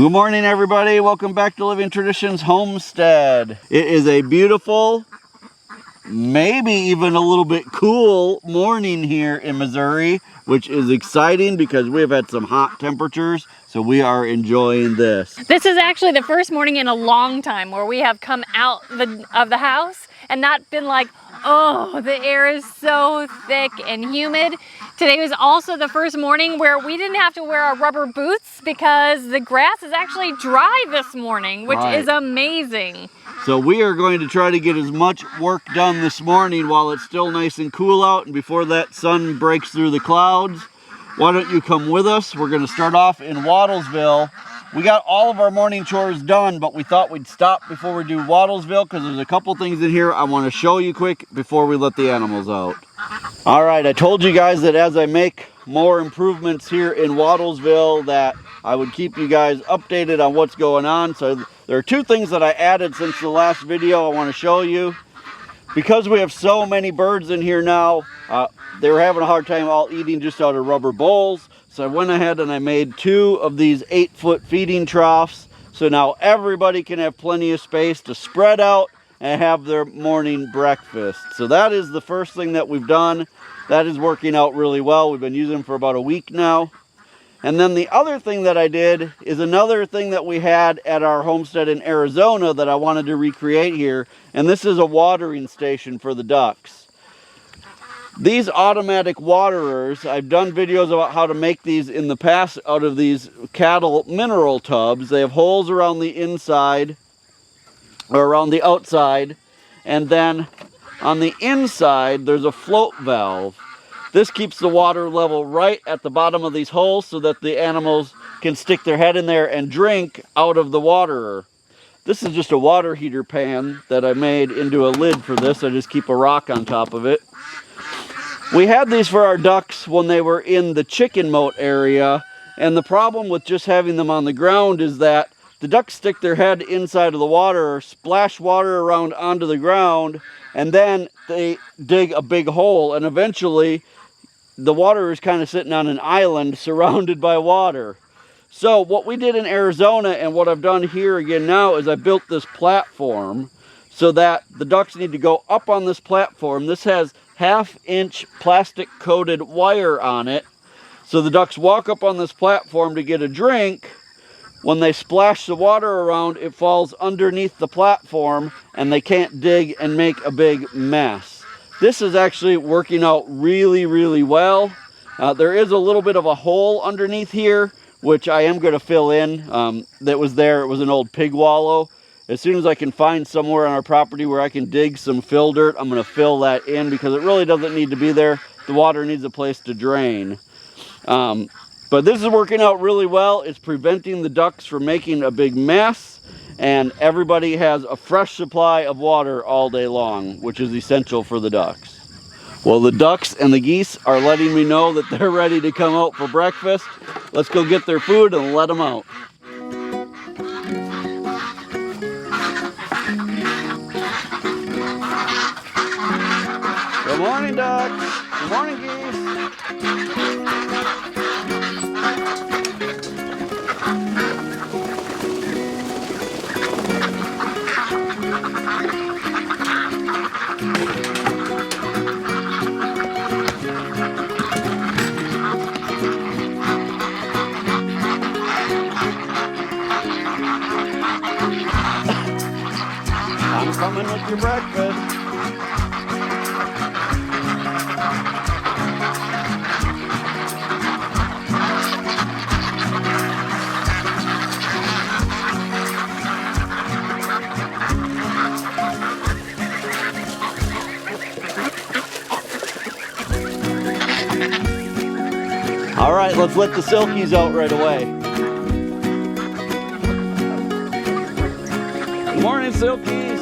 Good morning, everybody. Welcome back to Living Traditions Homestead. It is a beautiful, maybe even a little bit cool morning here in Missouri, which is exciting because we've had some hot temperatures, so we are enjoying this. This is actually the first morning in a long time where we have come out of the house and not been like, oh, the air is so thick and humid. Today was also the first morning where we didn't have to wear our rubber boots because the grass is actually dry this morning, which is amazing. So we are going to try to get as much work done this morning while it's still nice and cool out and before that sun breaks through the clouds. Why don't you come with us? We're going to start off in Wattlesville. We got all of our morning chores done, but we thought we'd stop before we do Wattlesville because there's a couple things in here I want to show you quick before we let the animals out. All right, I told you guys that as I make more improvements here in Wattlesville that I would keep you guys updated on what's going on. So there are two things that I added since the last video I want to show you. Because we have so many birds in here now, they were having a hard time all eating just out of rubber bowls. So I went ahead and I made 2 of these 8-foot feeding troughs. So now everybody can have plenty of space to spread out and have their morning breakfast. So that is the first thing that we've done. That is working out really well. We've been using them for about a week now. And then the other thing that I did is another thing that we had at our homestead in Arizona that I wanted to recreate here. And this is a watering station for the ducks. These automatic waterers, I've done videos about how to make these in the past out of these cattle mineral tubs. They have holes around the inside or around the outside, and then on the inside there's a float valve. This keeps the water level right at the bottom of these holes so that the animals can stick their head in there and drink out of the waterer. This is just a water heater pan that I made into a lid for this. I just keep a rock on top of it. We had these for our ducks when they were in the chicken moat area, and the problem with just having them on the ground is that the ducks stick their head inside of the water, splash water around onto the ground, and then they dig a big hole, and eventually the water is kind of sitting on an island surrounded by water. So what we did in Arizona and what I've done here again now is I built this platform so that the ducks need to go up on this platform. This has 1/2-inch plastic coated wire on it. So the ducks walk up on this platform to get a drink. When they splash the water around, it falls underneath the platform and they can't dig and make a big mess. This is actually working out really, really well. There is a little bit of a hole underneath here, which I am going to fill in. That was there. It was an old pig wallow. As soon as I can find somewhere on our property where I can dig some fill dirt, I'm going to fill that in because it really doesn't need to be there. The water needs a place to drain. But this is working out really well. It's preventing the ducks from making a big mess, and everybody has a fresh supply of water all day long, which is essential for the ducks. Well, the ducks and the geese are letting me know that they're ready to come out for breakfast. Let's go get their food and let them out. Good morning, ducks. Good morning, geese. I'm coming with your breakfast. All right, let's let the silkies out right away. Good morning, silkies.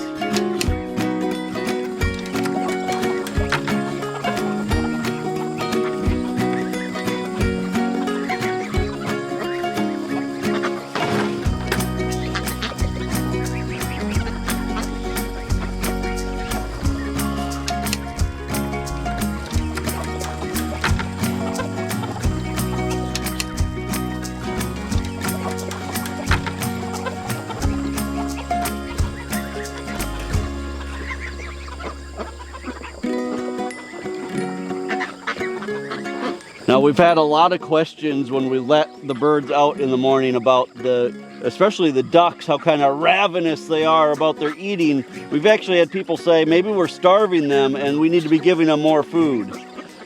Now we've had a lot of questions when we let the birds out in the morning about especially the ducks, how kind of ravenous they are about their eating. We've actually had people say maybe we're starving them and we need to be giving them more food.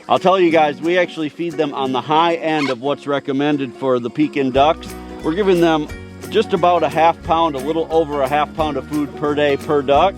I'll tell you guys, we actually feed them on the high end of what's recommended for the Pekin ducks. We're giving them just about a half pound, a little over a half pound of food per day per duck.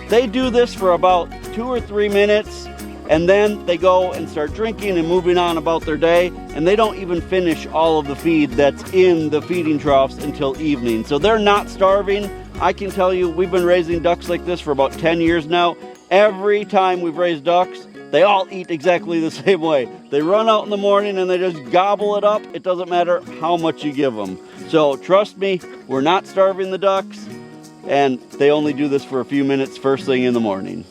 They do this for about 2 or 3 minutes, and then they go and start drinking and moving on about their day, and they don't even finish all of the feed that's in the feeding troughs until evening. So they're not starving. I can tell you, we've been raising ducks like this for about 10 years now. Every time we've raised ducks, they all eat exactly the same way. They run out in the morning and they just gobble it up. It doesn't matter how much you give them. So trust me, we're not starving the ducks, and they only do this for a few minutes first thing in the morning.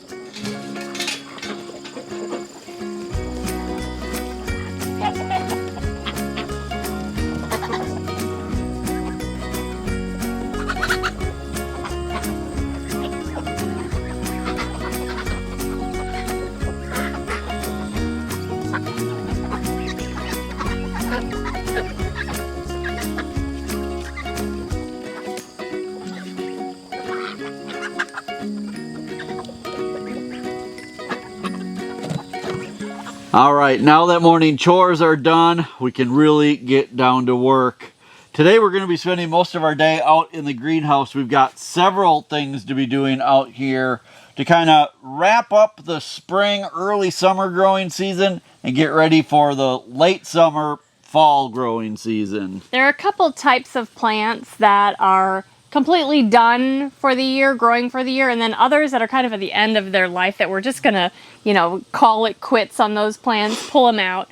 All right, now that morning chores are done, we can really get down to work. Today we're going to be spending most of our day out in the greenhouse. We've got several things to be doing out here to kind of wrap up the spring, early summer growing season and get ready for the late summer, fall growing season. There are a couple types of plants that are completely done for the year, growing for the year, and then others that are kind of at the end of their life that we're just gonna, call it quits on those plants, pull them out.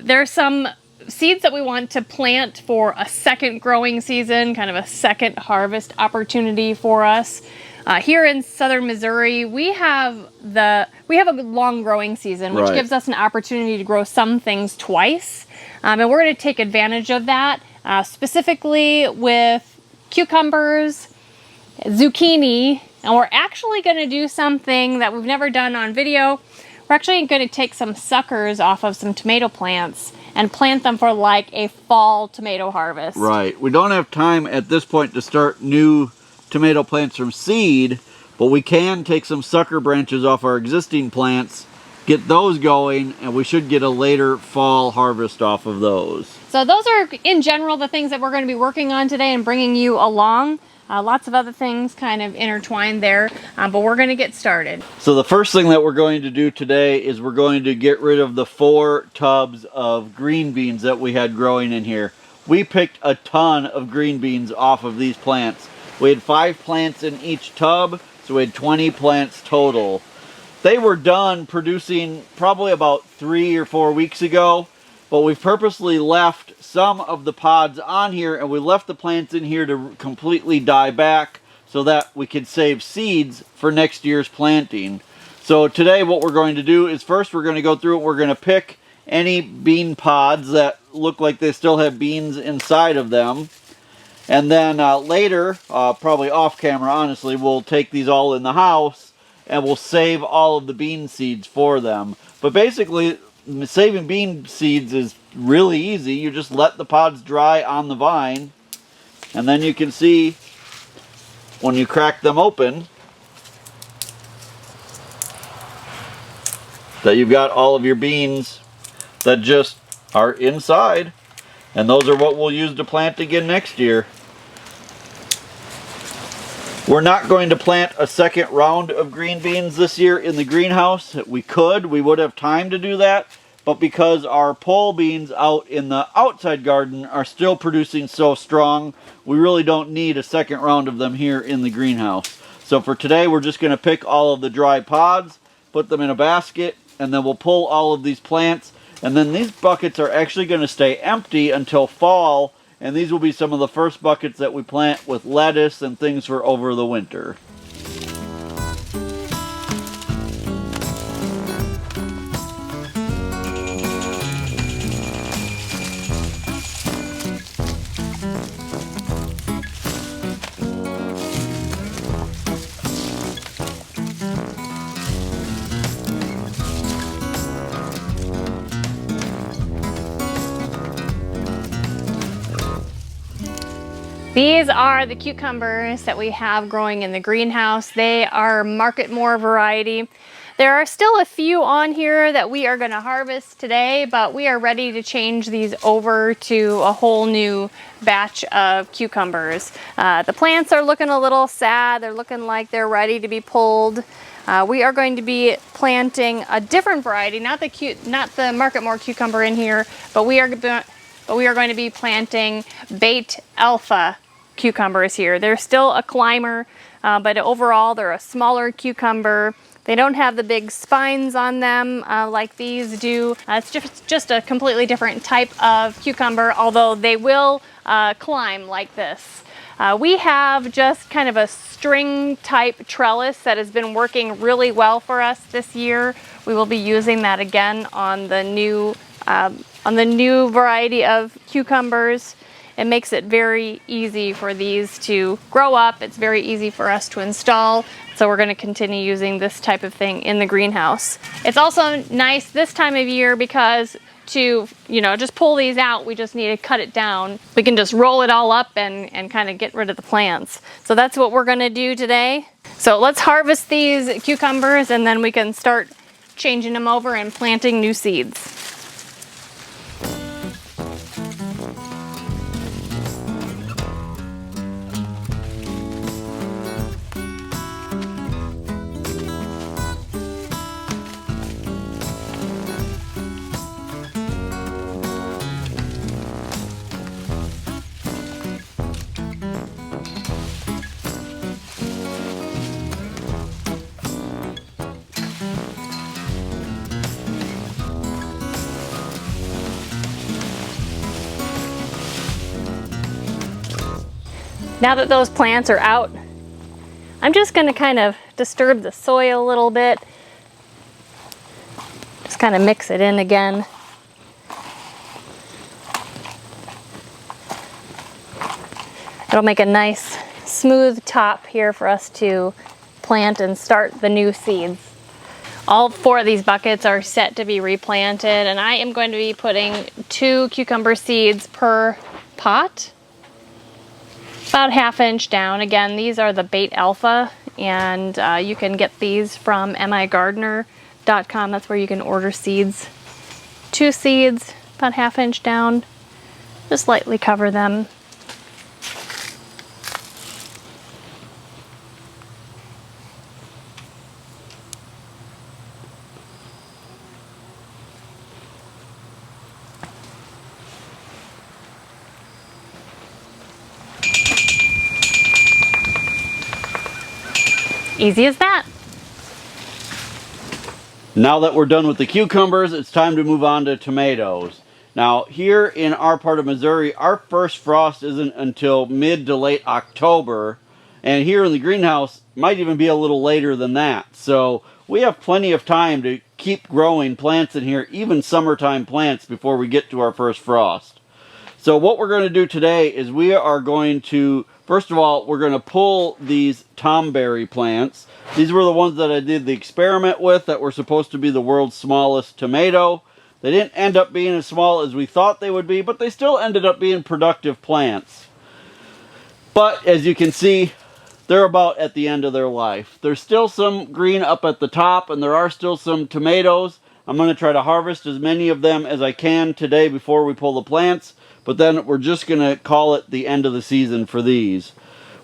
There are some seeds that we want to plant for a second growing season, kind of a second harvest opportunity for us. Here in southern Missouri, we have a long growing season, which gives us an opportunity to grow some things twice, and we're going to take advantage of that, specifically with cucumbers, zucchini, and we're actually going to do something that we've never done on video. We're actually going to take some suckers off of some tomato plants and plant them for like a fall tomato harvest. Right. We don't have time at this point to start new tomato plants from seed, but we can take some sucker branches off our existing plants, get those going, and we should get a later fall harvest off of those. So those are, in general, the things that we're going to be working on today and bringing you along. Lots of other things kind of intertwined there, but we're going to get started. So the first thing that we're going to do today is we're going to get rid of the 4 tubs of green beans that we had growing in here. We picked a ton of green beans off of these plants. We had 5 plants in each tub, so we had 20 plants total. They were done producing probably about 3 or 4 weeks ago, but we've purposely left some of the pods on here, and we left the plants in here to completely die back so that we could save seeds for next year's planting. So today what we're going to do is first we're going to go through it. We're going to pick any bean pods that look like they still have beans inside of them. And then later, probably off camera honestly, we'll take these all in the house and we'll save all of the bean seeds for them. But basically, saving bean seeds is really easy. You just let the pods dry on the vine, and then you can see when you crack them open that you've got all of your beans that just are inside, and those are what we'll use to plant again next year. We're not going to plant a second round of green beans this year in the greenhouse. We would have time to do that, but because our pole beans out in the outside garden are still producing so strong, we really don't need a second round of them here in the greenhouse. So for today, we're just going to pick all of the dry pods, put them in a basket, and then we'll pull all of these plants. And then these buckets are actually going to stay empty until fall, and these will be some of the first buckets that we plant with lettuce and things for over the winter. These are the cucumbers that we have growing in the greenhouse. They are Market More variety. There are still a few on here that we are going to harvest today, but we are ready to change these over to a whole new batch of cucumbers. The plants are looking a little sad. They're looking like they're ready to be pulled. We are going to be planting a different variety, not the Market More cucumber in here, but we are going to be planting Bait Alpha cucumbers here. They're still a climber, but overall they're a smaller cucumber. They don't have the big spines on them like these do. It's just a completely different type of cucumber, although they will climb like this. We have just kind of a string type trellis that has been working really well for us this year. We will be using that again on the new variety of cucumbers. It makes it very easy for these to grow up. It's very easy for us to install. So we're going to continue using this type of thing in the greenhouse. It's also nice this time of year because to, just pull these out, we just need to cut it down. We can just roll it all up and kind of get rid of the plants. So that's what we're going to do today. So let's harvest these cucumbers and then we can start changing them over and planting new seeds. Now that those plants are out, I'm just going to kind of disturb the soil a little bit. Just kind of mix it in again. It'll make a nice smooth top here for us to plant and start the new seeds. All 4 of these buckets are set to be replanted, and I am going to be putting 2 cucumber seeds per pot. About 1/2 inch down. Again, these are the Bait Alpha, and you can get these from migardener.com. That's where you can order seeds. 2 seeds, about 1/2 inch down. Just lightly cover them. Easy as that. Now that we're done with the cucumbers, it's time to move on to tomatoes. Now, here in our part of Missouri, our first frost isn't until mid to late October, and here in the greenhouse, might even be a little later than that. So we have plenty of time to keep growing plants in here, even summertime plants, before we get to our first frost. So what we're going to do today is we are going to, first of all, we're going to pull these tomberry plants. These were the ones that I did the experiment with that were supposed to be the world's smallest tomato. They didn't end up being as small as we thought they would be, but they still ended up being productive plants. But as you can see, they're about at the end of their life. There's still some green up at the top, and there are still some tomatoes. I'm going to try to harvest as many of them as I can today before we pull the plants. But then we're just going to call it the end of the season for these.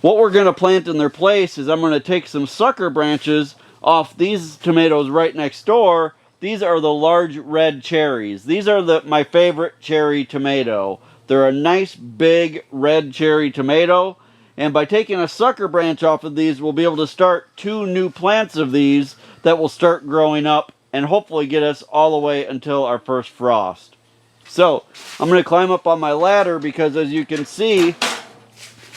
What we're going to plant in their place is I'm going to take some sucker branches off these tomatoes right next door. These are the large red cherries. These are my favorite cherry tomato. They're a nice big red cherry tomato. And by taking a sucker branch off of these, we'll be able to start 2 new plants of these that will start growing up and hopefully get us all the way until our first frost. So, I'm going to climb up on my ladder because as you can see,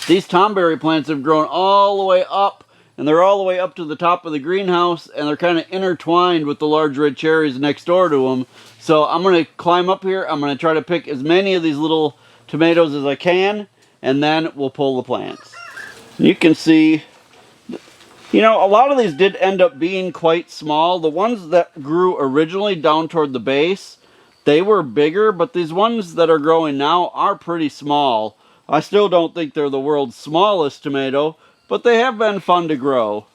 these tomberry plants have grown all the way up, and they're all the way up to the top of the greenhouse, and they're kind of intertwined with the large red cherries next door to them. So I'm going to climb up here, I'm going to try to pick as many of these little tomatoes as I can, and then we'll pull the plants. You can see, a lot of these did end up being quite small. The ones that grew originally down toward the base, they were bigger, but these ones that are growing now are pretty small. I still don't think they're the world's smallest tomato, but they have been fun to grow.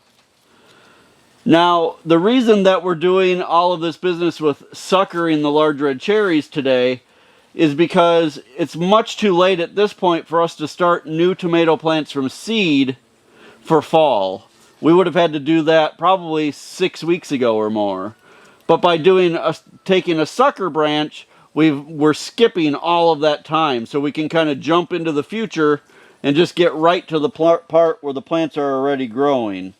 Now, the reason that we're doing all of this business with suckering the large red cherries today is because it's much too late at this point for us to start new tomato plants from seed for fall. We would have had to do that probably 6 weeks ago or more. But by taking a sucker branch, we're skipping all of that time, so we can kind of jump into the future and just get right to the part where the plants are already growing.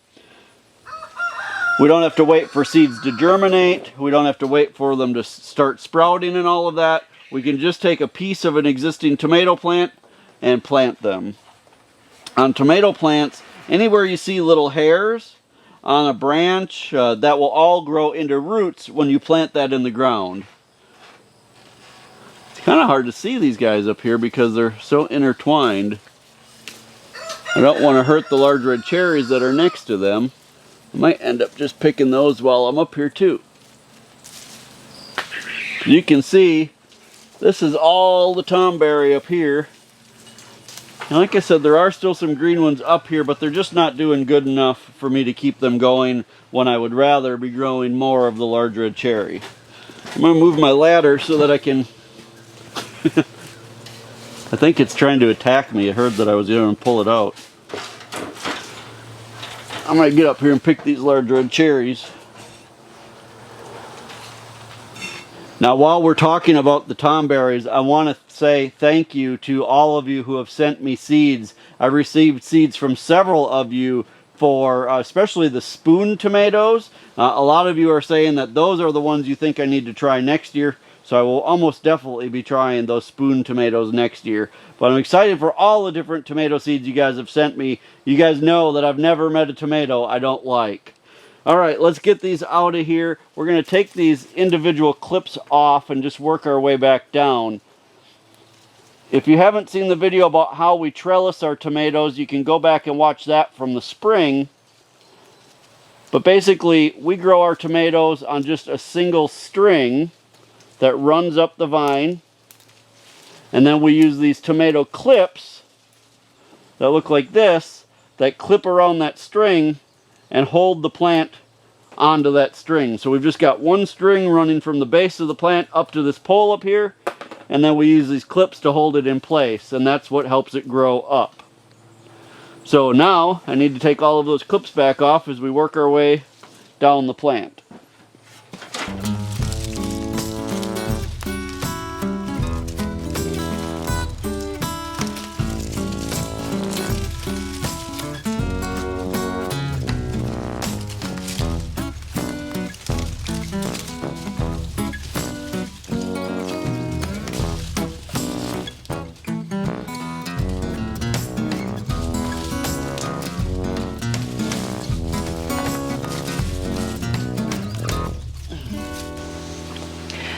We don't have to wait for seeds to germinate. We don't have to wait for them to start sprouting and all of that. We can just take a piece of an existing tomato plant and plant them. On tomato plants, anywhere you see little hairs on a branch, that will all grow into roots when you plant that in the ground. It's kind of hard to see these guys up here because they're so intertwined. I don't want to hurt the large red cherries that are next to them. I might end up just picking those while I'm up here too. You can see this is all the tomberry up here. And like I said, there are still some green ones up here, but they're just not doing good enough for me to keep them going when I would rather be growing more of the large red cherry. I'm going to move my ladder so that I can... I think it's trying to attack me. It heard that I was going to pull it out. I'm going to get up here and pick these large red cherries. Now, while we're talking about the tomberries, I want to say thank you to all of you who have sent me seeds. I've received seeds from several of you for especially the spoon tomatoes. A lot of you are saying that those are the ones you think I need to try next year. So I will almost definitely be trying those spoon tomatoes next year. But I'm excited for all the different tomato seeds you guys have sent me. You guys know that I've never met a tomato I don't like. Alright, let's get these out of here. We're going to take these individual clips off and just work our way back down. If you haven't seen the video about how we trellis our tomatoes, you can go back and watch that from the spring. But basically, we grow our tomatoes on just a single string that runs up the vine, and then we use these tomato clips that look like this that clip around that string and hold the plant onto that string. So we've just got one string running from the base of the plant up to this pole up here, and then we use these clips to hold it in place, and that's what helps it grow up. So now I need to take all of those clips back off as we work our way down the plant.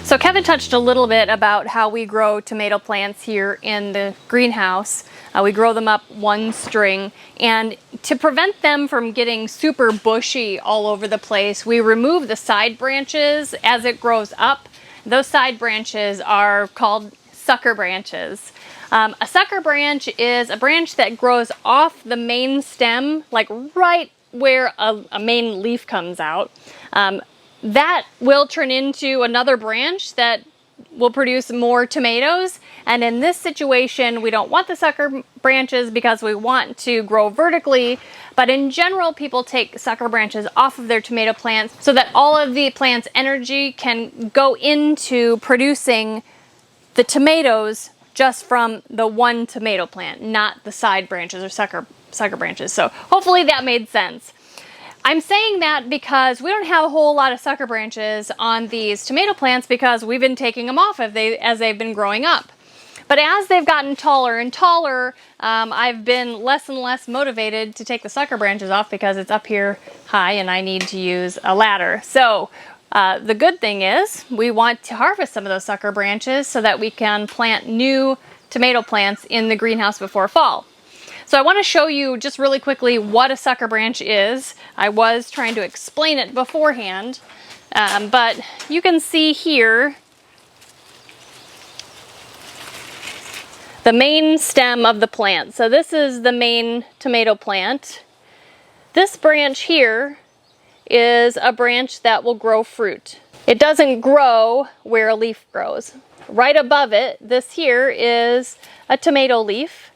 So Kevin touched a little bit about how we grow tomato plants here in the greenhouse. We grow them up one string, and to prevent them from getting super bushy all over the place, we remove the side branches as it grows up. Those side branches are called sucker branches. A sucker branch is a branch that grows off the main stem, like right where a main leaf comes out. That will turn into another branch that will produce more tomatoes. And in this situation, we don't want the sucker branches because we want to grow vertically. But in general, people take sucker branches off of their tomato plants so that all of the plant's energy can go into producing the tomatoes just from the one tomato plant, not the side branches or sucker branches. So hopefully that made sense. I'm saying that because we don't have a whole lot of sucker branches on these tomato plants because we've been taking them off as they've been growing up. But as they've gotten taller and taller, I've been less and less motivated to take the sucker branches off because it's up here high and I need to use a ladder. So the good thing is we want to harvest some of those sucker branches so that we can plant new tomato plants in the greenhouse before fall. So I want to show you just really quickly what a sucker branch is. I was trying to explain it beforehand, but you can see here the main stem of the plant. So this is the main tomato plant. This branch here is a branch that will grow fruit. It doesn't grow where a leaf grows. Right above it, this here is a tomato leaf,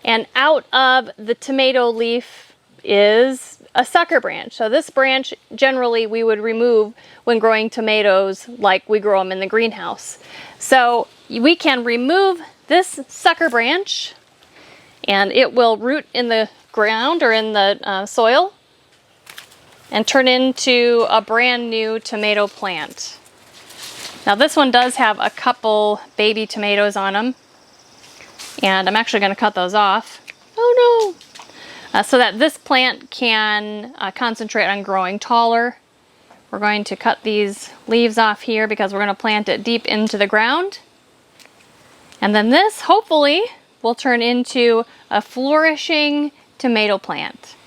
and out of the tomato leaf is a sucker branch. So this branch generally we would remove when growing tomatoes like we grow them in the greenhouse. So we can remove this sucker branch and it will root in the ground or in the soil and turn into a brand new tomato plant. Now this one does have a couple baby tomatoes on them, and I'm actually going to cut those off. Oh no! So that this plant can concentrate on growing taller. We're going to cut these leaves off here because we're going to plant it deep into the ground. And then this, hopefully, will turn into a flourishing tomato plant.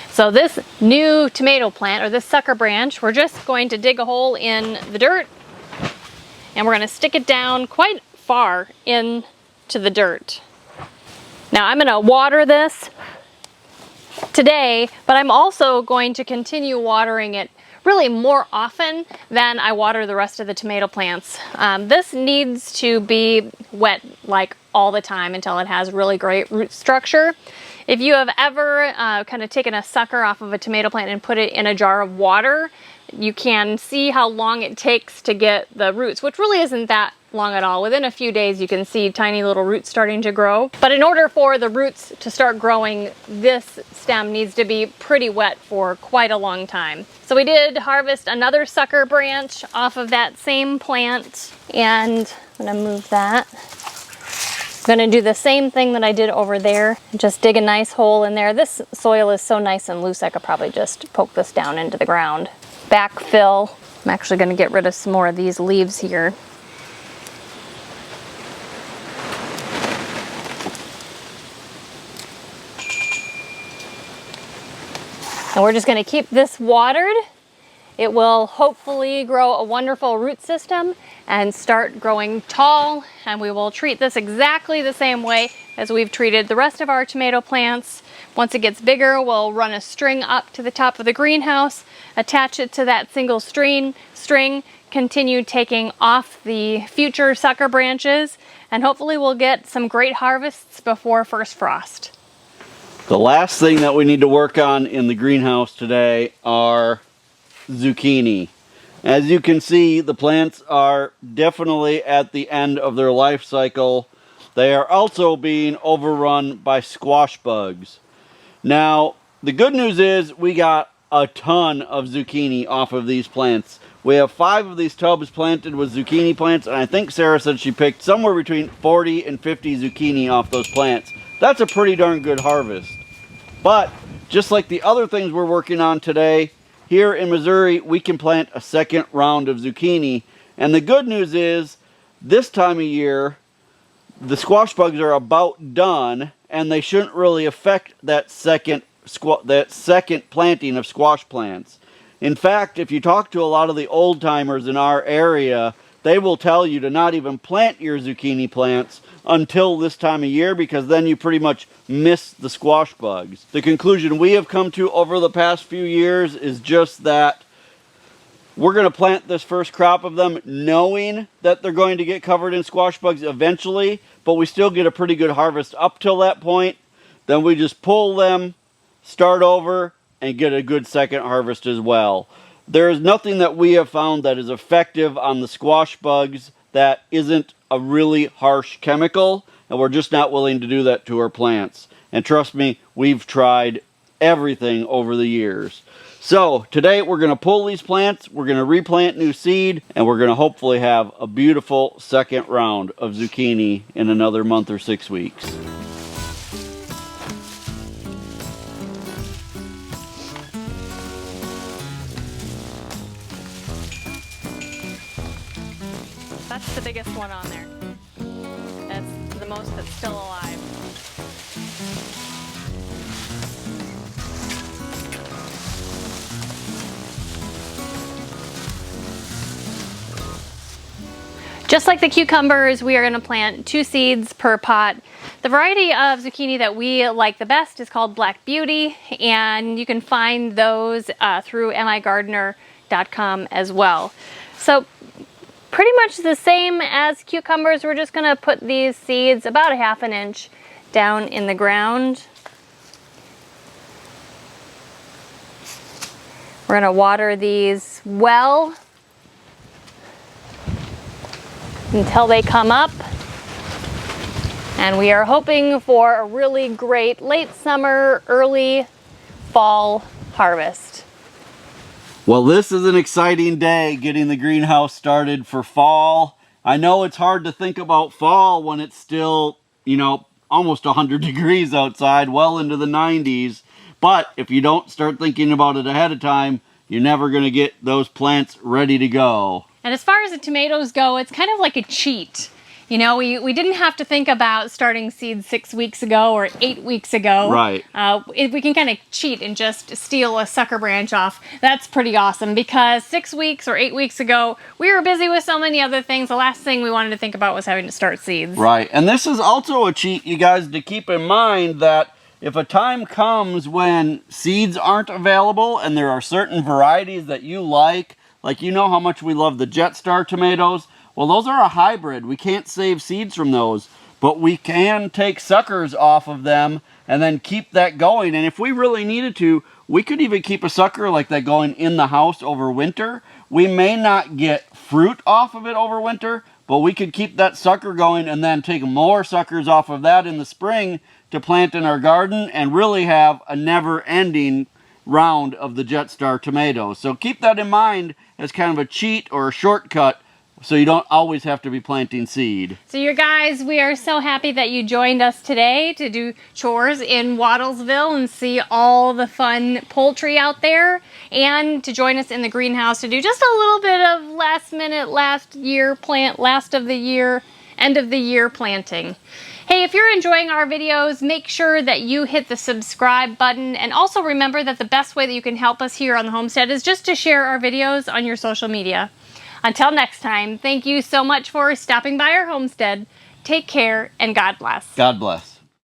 So this new tomato plant, or this sucker branch, we're just going to dig a hole in the dirt and we're going to stick it down quite far into the dirt. Now I'm going to water this today, but I'm also going to continue watering it really more often than I water the rest of the tomato plants. This needs to be wet like all the time until it has really great root structure. If you have ever kind of taken a sucker off of a tomato plant and put it in a jar of water, you can see how long it takes to get the roots, which really isn't that long at all. Within a few days you can see tiny little roots starting to grow. But in order for the roots to start growing, this stem needs to be pretty wet for quite a long time. So we did harvest another sucker branch off of that same plant, and I'm gonna move that. I'm gonna do the same thing that I did over there. Just dig a nice hole in there. This soil is so nice and loose I could probably just poke this down into the ground. Backfill. I'm actually gonna get rid of some more of these leaves here. And we're just gonna keep this watered. It will hopefully grow a wonderful root system and start growing tall, and we will treat this exactly the same way as we've treated the rest of our tomato plants. Once it gets bigger, we'll run a string up to the top of the greenhouse, attach it to that single string, continue taking off the future sucker branches, and hopefully we'll get some great harvests before first frost. The last thing that we need to work on in the greenhouse today are zucchini. As you can see, the plants are definitely at the end of their life cycle. They are also being overrun by squash bugs. Now, the good news is we got a ton of zucchini off of these plants. We have 5 of these tubs planted with zucchini plants, and I think Sarah said she picked somewhere between 40 and 50 zucchini off those plants. That's a pretty darn good harvest. But just like the other things we're working on today, here in Missouri, we can plant a second round of zucchini. And the good news is, this time of year, the squash bugs are about done, and they shouldn't really affect that second planting of squash plants. In fact, if you talk to a lot of the old timers in our area, they will tell you to not even plant your zucchini plants until this time of year, because then you pretty much miss the squash bugs. The conclusion we have come to over the past few years is just that we're going to plant this first crop of them knowing that they're going to get covered in squash bugs eventually, but we still get a pretty good harvest up till that point. Then we just pull them, start over, and get a good second harvest as well. There is nothing that we have found that is effective on the squash bugs that isn't a really harsh chemical, and we're just not willing to do that to our plants. And trust me, we've tried everything over the years. So today we're going to pull these plants, we're going to replant new seed, and we're going to hopefully have a beautiful second round of zucchini in another month or 6 weeks. That's the biggest one on there. That's the most that's still alive. Just like the cucumbers, we are going to plant 2 seeds per pot. The variety of zucchini that we like the best is called Black Beauty, and you can find those through migardener.com as well. So pretty much the same as cucumbers. We're just going to put these seeds about 1/2 inch down in the ground. We're going to water these well until they come up, and we are hoping for a really great late summer, early fall harvest. Well, this is an exciting day getting the greenhouse started for fall. I know it's hard to think about fall when it's still, you know, almost 100 degrees outside, well into the 90s. But if you don't start thinking about it ahead of time, you're never going to get those plants ready to go. And as far as the tomatoes go, it's kind of like a cheat. You know, we didn't have to think about starting seeds 6 weeks ago or 8 weeks ago. Right. We can kind of cheat and just steal a sucker branch off. That's pretty awesome, because 6 weeks or 8 weeks ago, we were busy with so many other things. The last thing we wanted to think about was having to start seeds. Right. And this is also a cheat, you guys, to keep in mind that if a time comes when seeds aren't available and there are certain varieties that you like you know how much we love the Jetstar tomatoes. Well, those are a hybrid. We can't save seeds from those, but we can take suckers off of them and then keep that going. And if we really needed to, we could even keep a sucker like that going in the house over winter. We may not get fruit off of it over winter, but we could keep that sucker going and then take more suckers off of that in the spring to plant in our garden and really have a never-ending round of the Jetstar tomatoes. So keep that in mind as kind of a cheat or a shortcut, so you don't always have to be planting seed. So you guys, we are so happy that you joined us today to do chores in Wattlesville and see all the fun poultry out there, and to join us in the greenhouse to do just a little bit of last minute, last of the year, end of the year planting. Hey, if you're enjoying our videos, make sure that you hit the subscribe button, and also remember that the best way that you can help us here on the homestead is just to share our videos on your social media. Until next time, thank you so much for stopping by our homestead. Take care, and God bless. God bless.